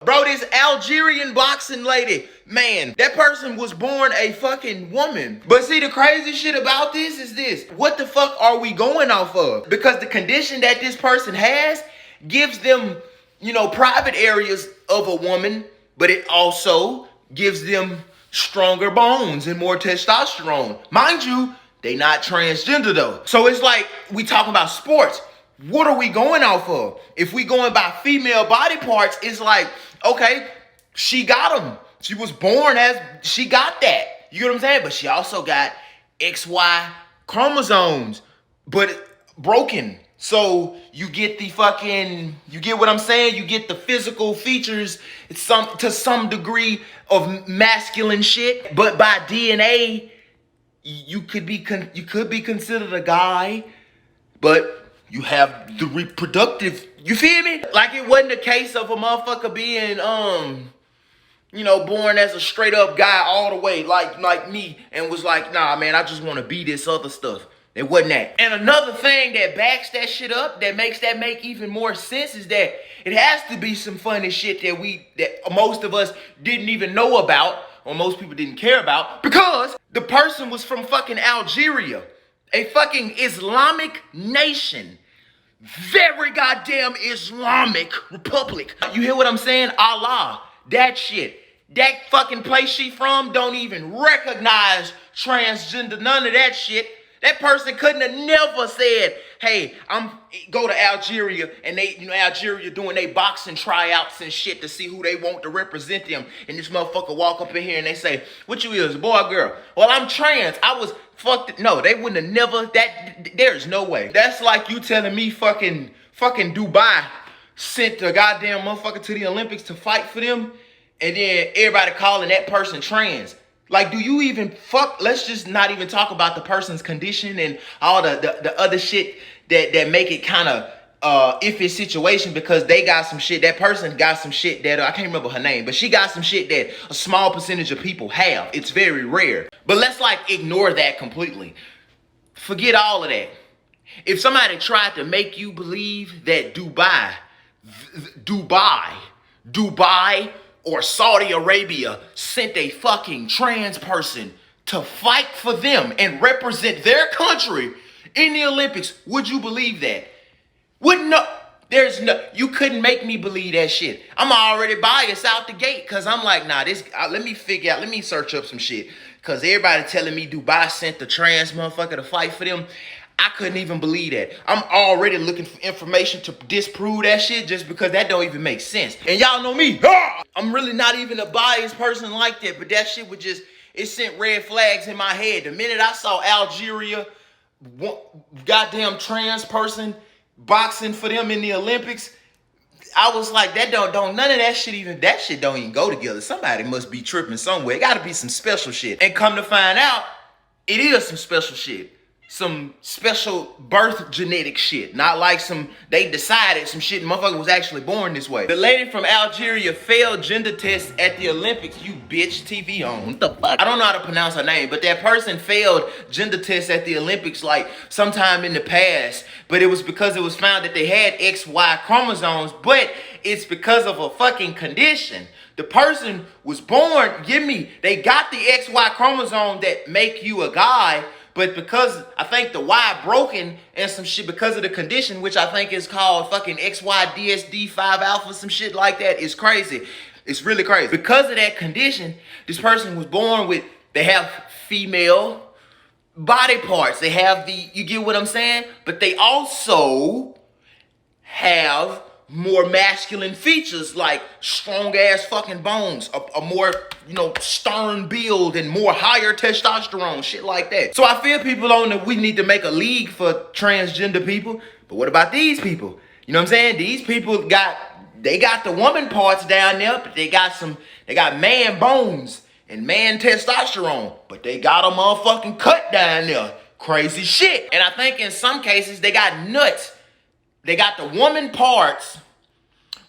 Bro, this Algerian boxing lady, man, that person was born a fucking woman. But see, the crazy shit about this is this. What the fuck are we going off of? Because the condition that this person has gives them, you know, private areas of a woman, but it also gives them stronger bones and more testosterone. Mind you, they not transgender though. So it's like we talking about sports. What are we going off of? If we going by female body parts, it's like, okay, she got them. She was born as, she got that. You get what I'm saying? But she also got XY chromosomes, but broken. So you get the fucking, you get what I'm saying? You get the physical features to some degree of masculine shit, but by DNA, you could be considered a guy, but you have the reproductive, you feel me? Like it wasn't a case of a motherfucker being, you know, born as a straight up guy all the way, like me, and was like, nah, man, I just want to be this other stuff. It wasn't that. And another thing that backs that shit up, that makes that make even more sense, is that it has to be some funny shit that most of us didn't even know about, or most people didn't care about, because the person was from fucking Algeria, a fucking Islamic nation. Very goddamn Islamic republic. You hear what I'm saying? Allah, that shit. That fucking place she from don't even recognize transgender, none of that shit. That person couldn't have never said, hey, go to Algeria, and they, you know, Algeria doing they boxing tryouts and shit to see who they want to represent them. And this motherfucker walk up in here and they say, what you is, boy or girl? Well, I'm trans. I was fucked. No, they wouldn't have never, there's no way. That's like you telling me fucking Dubai sent a goddamn motherfucker to the Olympics to fight for them, and then everybody calling that person trans. Like, do you even let's just not even talk about the person's condition and all the other shit that make it kind of iffy situation, because they got some shit, that person got some shit that, I can't remember her name, but she got some shit that a small percentage of people have. It's very rare. But let's like ignore that completely. Forget all of that. If somebody tried to make you believe that Dubai or Saudi Arabia sent a fucking trans person to fight for them and represent their country in the Olympics, would you believe that? You couldn't make me believe that shit. I'm already biased out the gate, because I'm like, nah, let me search up some shit. Because everybody telling me Dubai sent the trans motherfucker to fight for them. I couldn't even believe that. I'm already looking for information to disprove that shit, just because that don't even make sense. And y'all know me. I'm really not even a biased person like that, but that shit it sent red flags in my head. The minute I saw Algeria, goddamn trans person boxing for them in the Olympics, I was like, none of that shit don't even go together. Somebody must be tripping somewhere. It gotta be some special shit. And come to find out, it is some special shit. Some special birth genetic shit. Not like they decided some shit, motherfucker was actually born this way. The lady from Algeria failed gender tests at the Olympics. You bitch, TV on. What the fuck? I don't know how to pronounce her name, but that person failed gender tests at the Olympics like sometime in the past. But it was because it was found that they had XY chromosomes, but it's because of a fucking condition. The person was born, they got the XY chromosome that make you a guy, but because I think the Y broken and some shit because of the condition, which I think is called fucking XYDSD5 alpha, some shit like that, is crazy. It's really crazy. Because of that condition, this person was born with, they have female body parts. They have you get what I'm saying? But they also have more masculine features, like strong ass fucking bones, a more, you know, stern build, and more higher testosterone, shit like that. So I feel people on that we need to make a league for transgender people. But what about these people? You know what I'm saying? These people got the woman parts down there, but they got man bones and man testosterone, but they got a motherfucking cut down there. Crazy shit. And I think in some cases they got nuts. They got the woman parts,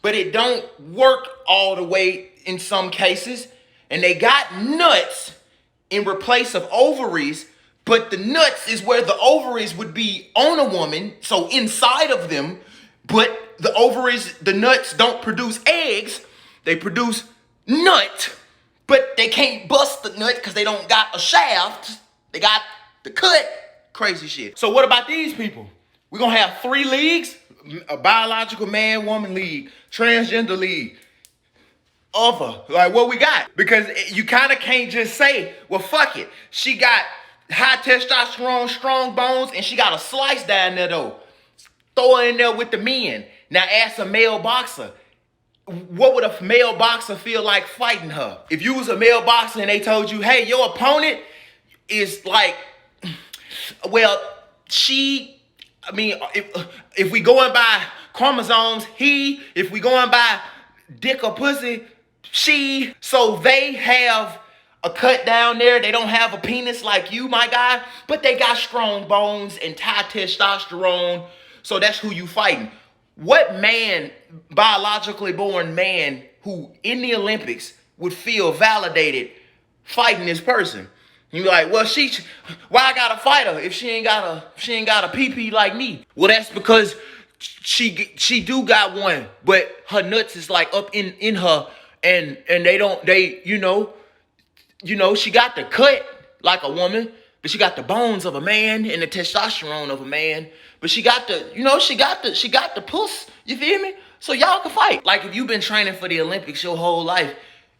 but it don't work all the way in some cases. And they got nuts in replace of ovaries, but the nuts is where the ovaries would be on a woman, so inside of them, but the nuts don't produce eggs. They produce nut, but they can't bust the nut because they don't got a shaft. They got the cut. Crazy shit. So what about these people? We're gonna have 3 leagues: a biological man-woman league, transgender league, other. Like, what we got? Because you kind of can't just say, well, fuck it. She got high testosterone, strong bones, and she got a slice down there though. Throw her in there with the men. Now ask a male boxer, what would a male boxer feel like fighting her? If you was a male boxer and they told you, hey, your opponent is like, well, if we going by chromosomes, if we going by dick or pussy, she, so they have a cut down there. They don't have a penis like you, my guy, but they got strong bones and high testosterone. So that's who you fighting. What man, biologically born man, who in the Olympics would feel validated fighting this person? You be like, well, why I gotta fight her if she ain't got a pee-pee like me? Well, that's because she do got one, but her nuts is like up in her, and she got the cut like a woman, but she got the bones of a man and the testosterone of a man. But she got the puss, you feel me? So y'all can fight. Like, if you've been training for the Olympics your whole life,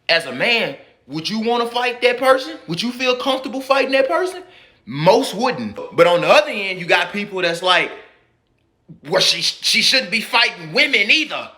as a man, would you want to fight that person? Would you feel comfortable fighting that person? Most wouldn't. But on the other end, you got people that's like, well, she shouldn't be fighting women either.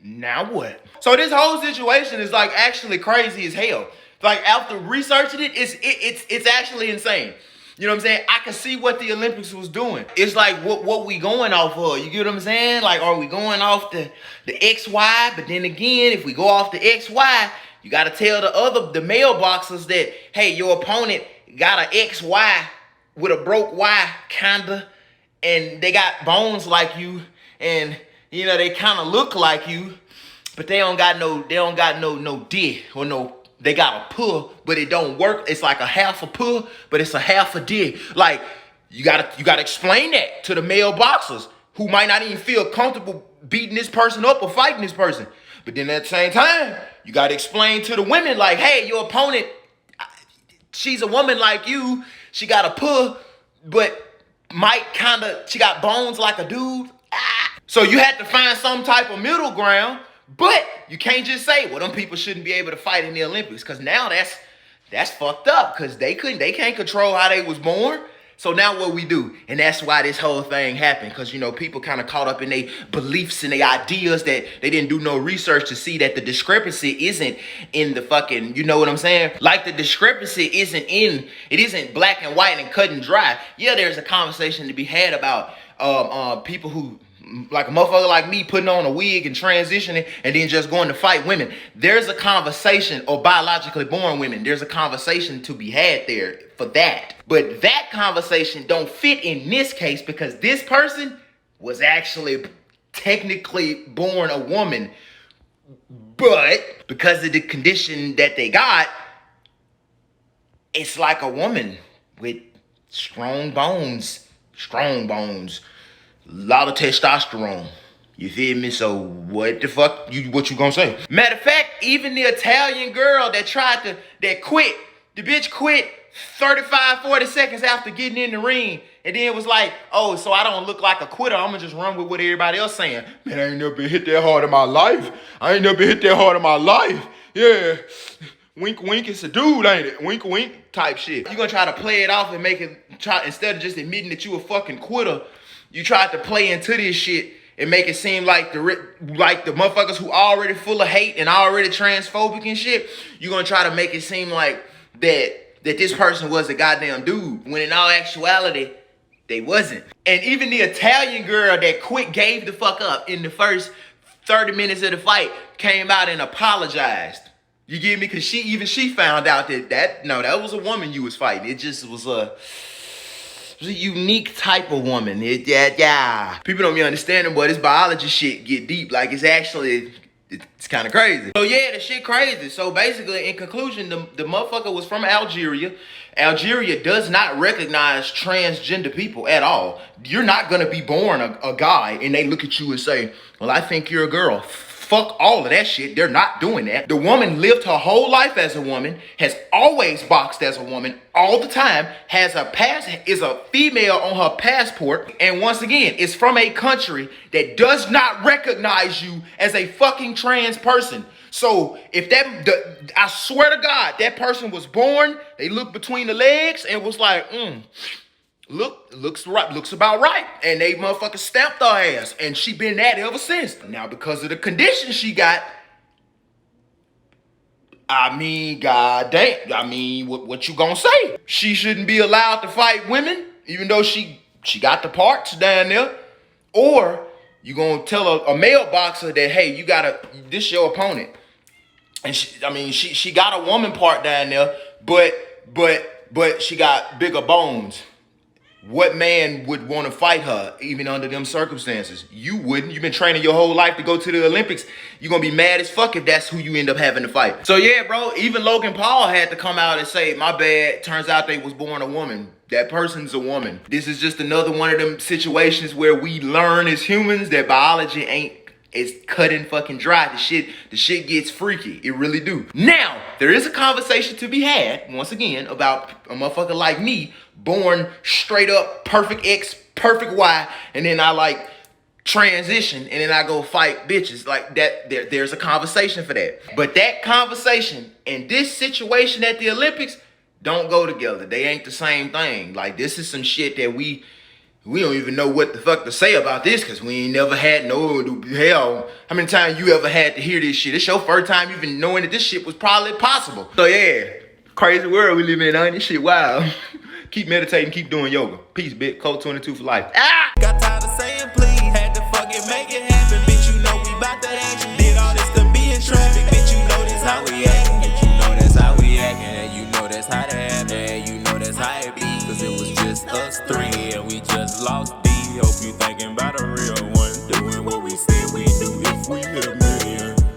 Now what? So this whole situation is like actually crazy as hell. Like, after researching it, it's actually insane. You know what I'm saying? I can see what the Olympics was doing. It's like what we going off of. You get what I'm saying? Like, are we going off the XY? But then again, if we go off the XY, you got to tell the male boxers that, hey, your opponent got an XY with a broke Y, kinda, and they got bones like you, and they kind of look like you, but they don't got no dick or no. They got a pull, but it don't work. It's like a half a pull, but it's a half a dick. Like, you gotta explain that to the male boxers who might not even feel comfortable beating this person up or fighting this person. But then at the same time, you gotta explain to the women, like, hey, your opponent, she's a woman like you. She got a pull, but she got bones like a dude. So you had to find some type of middle ground. But you can't just say, well, them people shouldn't be able to fight in the Olympics, because now that's fucked up, because they can't control how they was born. So now what we do? And that's why this whole thing happened, because people kind of caught up in their beliefs and their ideas that they didn't do no research to see that the discrepancy isn't in the fucking, you know what I'm saying? Like, the discrepancy isn't black and white and cut and dry. Yeah, there's a conversation to be had about people who, like a motherfucker like me, putting on a wig and transitioning and then just going to fight women. There's a conversation, or biologically born women, there's a conversation to be had there for that. But that conversation don't fit in this case, because this person was actually technically born a woman. But because of the condition that they got, it's like a woman with strong bones. A lot of testosterone. You feel me? So what the fuck what you gonna say? Matter of fact, even the Italian girl that quit, the bitch quit 35, 40 seconds after getting in the ring, and then was like, oh, so I don't look like a quitter. I'm gonna just run with what everybody else saying. Man, I ain't never been hit that hard in my life. Yeah. Wink, wink, it's a dude, ain't it? Wink, wink type shit. You gonna try to play it off and instead of just admitting that you a fucking quitter, you tried to play into this shit and make it seem like the motherfuckers who already full of hate and already transphobic and shit. You gonna try to make it seem like that this person was a goddamn dude, when in all actuality, they wasn't. And even the Italian girl that quit, gave the fuck up in the first 30 minutes of the fight, came out and apologized. You get me? Because she found out that was a woman you was fighting. It just was a unique type of woman. People don't be understanding, boy, this biology shit get deep. Like, it's kind of crazy. So yeah, the shit crazy. So basically, in conclusion, the motherfucker was from Algeria. Algeria does not recognize transgender people at all. You're not gonna be born a guy and they look at you and say, well, I think you're a girl. fuck all of that shit. They're not doing that. The woman lived her whole life as a woman, has always boxed as a woman all the time, is a female on her passport, and once again, is from a country that does not recognize you as a fucking trans person. So if I swear to God, that person was born, they looked between the legs and was like, looks about right. And they motherfucking stamped her ass. And she been that ever since. Now, because of the condition she got, I mean, goddamn. I mean, what you gonna say? She shouldn't be allowed to fight women, even though she got the parts down there. Or you gonna tell a male boxer that, hey, this your opponent. And she got a woman part down there, but she got bigger bones. What man would want to fight her, even under them circumstances? You wouldn't. You've been training your whole life to go to the Olympics. You're going to be mad as fuck if that's who you end up having to fight. So yeah, bro, even Logan Paul had to come out and say, my bad, turns out they was born a woman. That person's a woman. This is just another one of them situations where we learn as humans that biology ain't it's cut and fucking dry. The shit gets freaky. It really do. Now, there is a conversation to be had, once again, about a motherfucker like me, born straight up perfect X, perfect Y, and then I like transition, and then I go fight bitches. Like that, there's a conversation for that. But that conversation and this situation at the Olympics don't go together. They ain't the same thing. Like, this is some shit that we don't even know what the fuck to say about this, because we ain't never had hell. How many times you ever had to hear this shit? It's your first time even knowing that this shit was probably possible. So yeah, crazy world we live in, ain't this shit wild? Keep meditating, keep doing yoga. Peace, bitch. Code 22 for life. Got tired of saying please, had to fucking make it happen. Bitch, you know we bout to action. Did all this to be in traffic. Bitch, you know this how we actin'. Bitch, you know that's how we actin'. And you know that's how that happen. And you know that's how it be. Cause it was just us three and we just lost D. Hope you